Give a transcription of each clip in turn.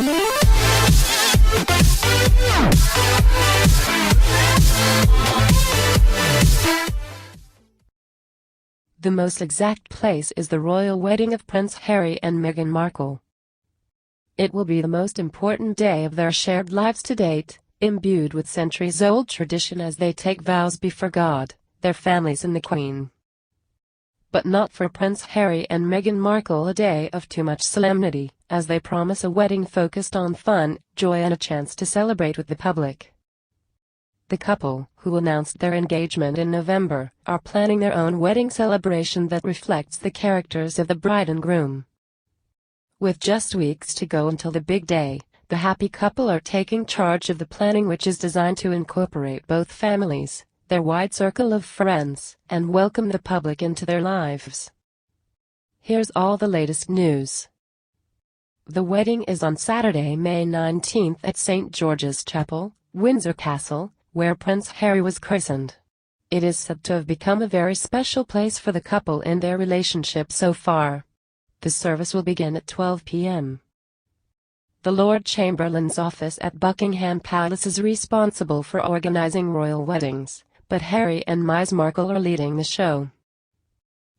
The most exact place is the royal wedding of Prince Harry and Meghan Markle. It will be the most important day of their shared lives to date, imbued with centuries-old tradition as they take vows before God, their families and the Queen. But not for Prince Harry and Meghan Markle a day of too much solemnity, as they promise a wedding focused on fun, joy and a chance to celebrate with the public. The couple, who announced their engagement in November, are planning their own wedding celebration that reflects the characters of the bride and groom. With just weeks to go until the big day, the happy couple are taking charge of the planning, which is designed to incorporate both families, their wide circle of friends, and welcome the public into their lives. Here's all the latest news. The wedding is on Saturday, May 19th at St. George's Chapel, Windsor Castle, where Prince Harry was christened. It is said to have become a very special place for the couple in their relationship so far. The service will begin at 12 p.m. The Lord Chamberlain's office at Buckingham Palace is responsible for organizing royal weddings, but Harry and Meghan Markle are leading the show.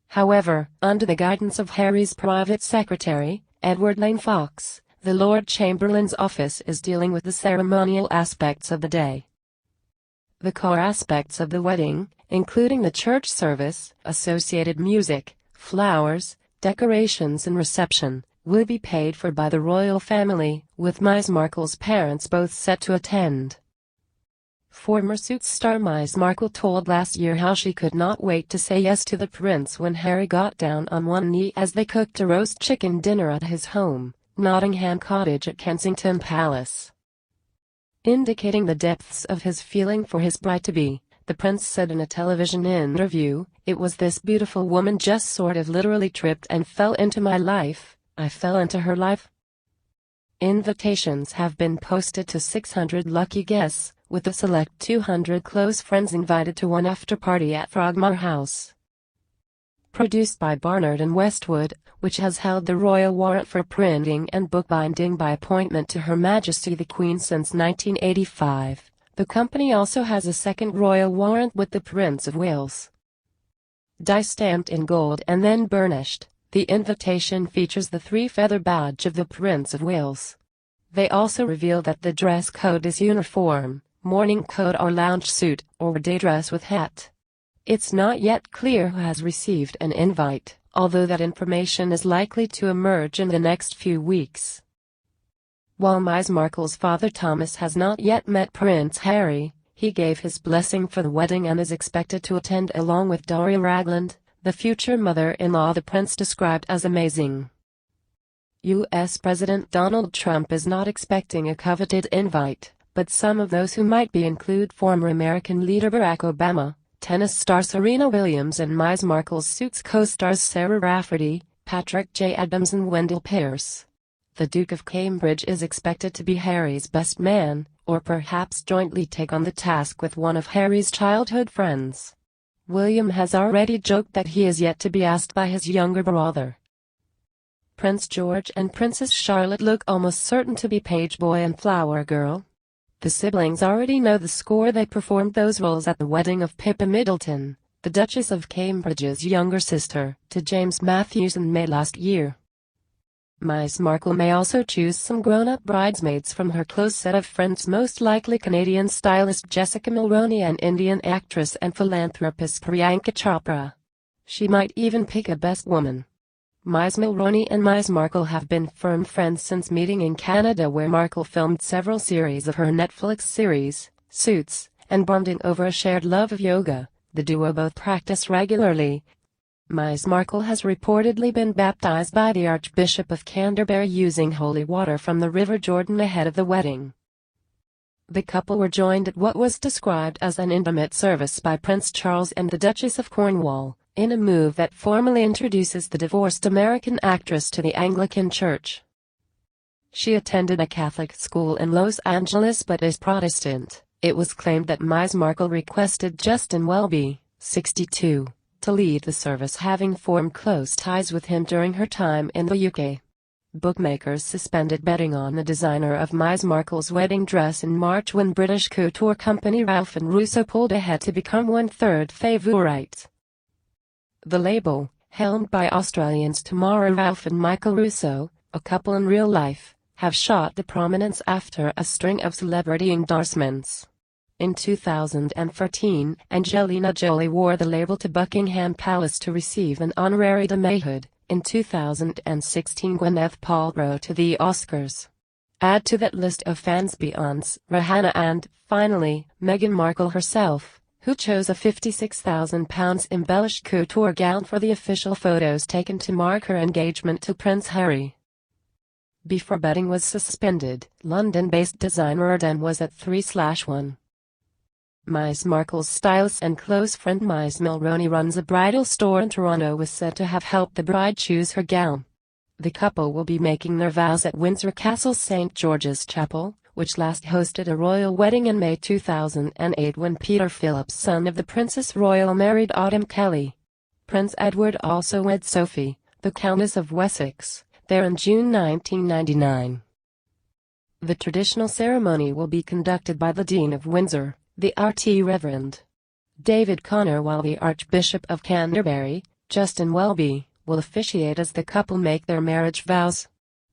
However, under the guidance of Harry's private secretary, Edward Lane Fox, the Lord Chamberlain's office is dealing with the ceremonial aspects of the day. The core aspects of the wedding, including the church service, associated music, flowers, decorations and reception, will be paid for by the royal family, with Meghan Markle's parents both set to attend. Former Suits star Meghan Markle told last year how she could not wait to say yes to the prince when Harry got down on one knee as they cooked a roast chicken dinner at his home, Nottingham Cottage at Kensington Palace. Indicating the depths of his feeling for his bride-to-be, the prince said in a television interview, "It was this beautiful woman just sort of literally tripped and fell into my life. I fell into her life." Invitations have been posted to 600 lucky guests, with a select 200 close friends invited to one after-party at Frogmore House. Produced by Barnard and Westwood, which has held the royal warrant for printing and bookbinding by appointment to Her Majesty the Queen since 1985, the company also has a second royal warrant with the Prince of Wales. Die-stamped in gold and then burnished, the invitation features the three-feather badge of the Prince of Wales. They also reveal that the dress code is uniform, morning coat or lounge suit, or day dress with hat. It's not yet clear who has received an invite, although that information is likely to emerge in the next few weeks. While Meghan Markle's father Thomas has not yet met Prince Harry, he gave his blessing for the wedding and is expected to attend along with Doria Ragland, the future mother-in-law the prince described as amazing. U.S. President Donald Trump is not expecting a coveted invite, but some of those who might be include former American leader Barack Obama, tennis star Serena Williams and Meghan Markle's Suits co-stars Sarah Rafferty, Patrick J. Adams and Wendell Pierce. The Duke of Cambridge is expected to be Harry's best man, or perhaps jointly take on the task with one of Harry's childhood friends. William has already joked that he is yet to be asked by his younger brother. Prince George and Princess Charlotte look almost certain to be page boy and flower girl. The siblings already know the score. They performed those roles at the wedding of Pippa Middleton, the Duchess of Cambridge's younger sister, to James Matthews in May last year. Meghan Markle may also choose some grown-up bridesmaids from her close set of friends, most likely Canadian stylist Jessica Mulroney and Indian actress and philanthropist Priyanka Chopra. She might even pick a best woman. Ms. Mulroney and Meghan Markle have been firm friends since meeting in Canada, where Markle filmed several series of her Netflix series, Suits, and bonding over a shared love of yoga. The duo both practice regularly. Meghan Markle has reportedly been baptized by the Archbishop of Canterbury using holy water from the River Jordan ahead of the wedding. The couple were joined at what was described as an intimate service by Prince Charles and the Duchess of Cornwall, in a move that formally introduces the divorced American actress to the Anglican Church. She attended a Catholic school in Los Angeles but is Protestant. It was claimed that Meghan Markle requested Justin Welby, 62, to lead the service, having formed close ties with him during her time in the UK. Bookmakers suspended betting on the designer of Ms. Markle's wedding dress in March when British couture company Ralph and Russo pulled ahead to become one-third favourite. The label, helmed by Australians Tamara Ralph and Michael Russo, a couple in real life, have shot to prominence after a string of celebrity endorsements. In 2013, Angelina Jolie wore the label to Buckingham Palace to receive an honorary Maidhood. In 2016, Gwyneth Paltrow to the Oscars. Add to that list of fans Beyoncé, Rihanna and, finally, Meghan Markle herself, who chose a £56,000 embellished couture gown for the official photos taken to mark her engagement to Prince Harry. Before betting was suspended, London-based designer Eden was at 3/1. Ms. Markle's stylist and close friend Ms. Mulroney runs a bridal store in Toronto, was said to have helped the bride choose her gown. The couple will be making their vows at Windsor Castle's St. George's Chapel, which last hosted a royal wedding in May 2008 when Peter Phillips, son of the Princess Royal, married Autumn Kelly. Prince Edward also wed Sophie, the Countess of Wessex, there in June 1999. The traditional ceremony will be conducted by the Dean of Windsor, the RT Reverend David Connor, while the Archbishop of Canterbury, Justin Welby, will officiate as the couple make their marriage vows.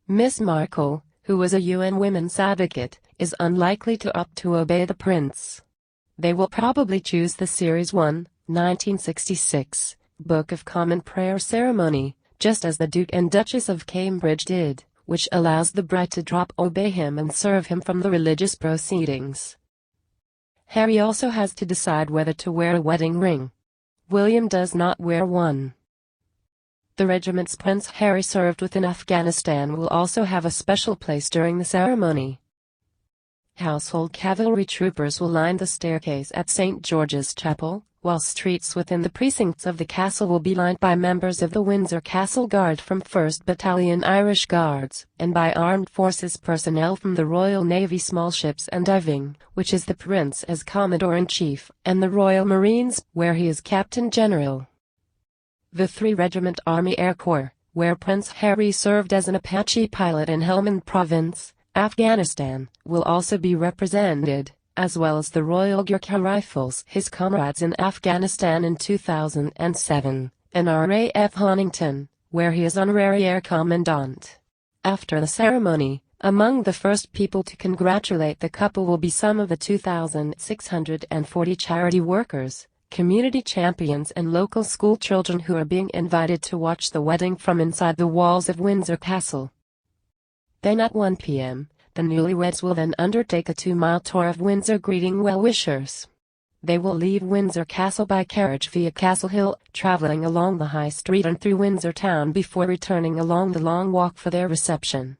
Miss Markle, who was a UN women's advocate, is unlikely to opt to obey the prince. They will probably choose the Series 1, 1966, Book of Common Prayer ceremony, just as the Duke and Duchess of Cambridge did, which allows the bride to drop obey him and serve him from the religious proceedings. Harry also has to decide whether to wear a wedding ring. William does not wear one. The regiments Prince Harry served with in Afghanistan will also have a special place during the ceremony. Household cavalry troopers will line the staircase at St. George's Chapel, while streets within the precincts of the castle will be lined by members of the Windsor Castle Guard from 1st Battalion Irish Guards, and by armed forces personnel from the Royal Navy Small Ships and Diving, which is the Prince as Commodore-in-Chief, and the Royal Marines, where he is Captain General. The 3-Regiment Army Air Corps, where Prince Harry served as an Apache pilot in Helmand Province, Afghanistan, will also be represented, as well as the Royal Gurkha Rifles, his comrades in Afghanistan in 2007, and RAF Honington, where he is Honorary Air Commandant. After the ceremony, among the first people to congratulate the couple will be some of the 2,640 charity workers, community champions and local school children who are being invited to watch the wedding from inside the walls of Windsor Castle. Then at 1 p.m., the newlyweds will then undertake a 2-mile tour of Windsor greeting well-wishers. They will leave Windsor Castle by carriage via Castle Hill, travelling along the High Street and through Windsor Town before returning along the Long Walk for their reception.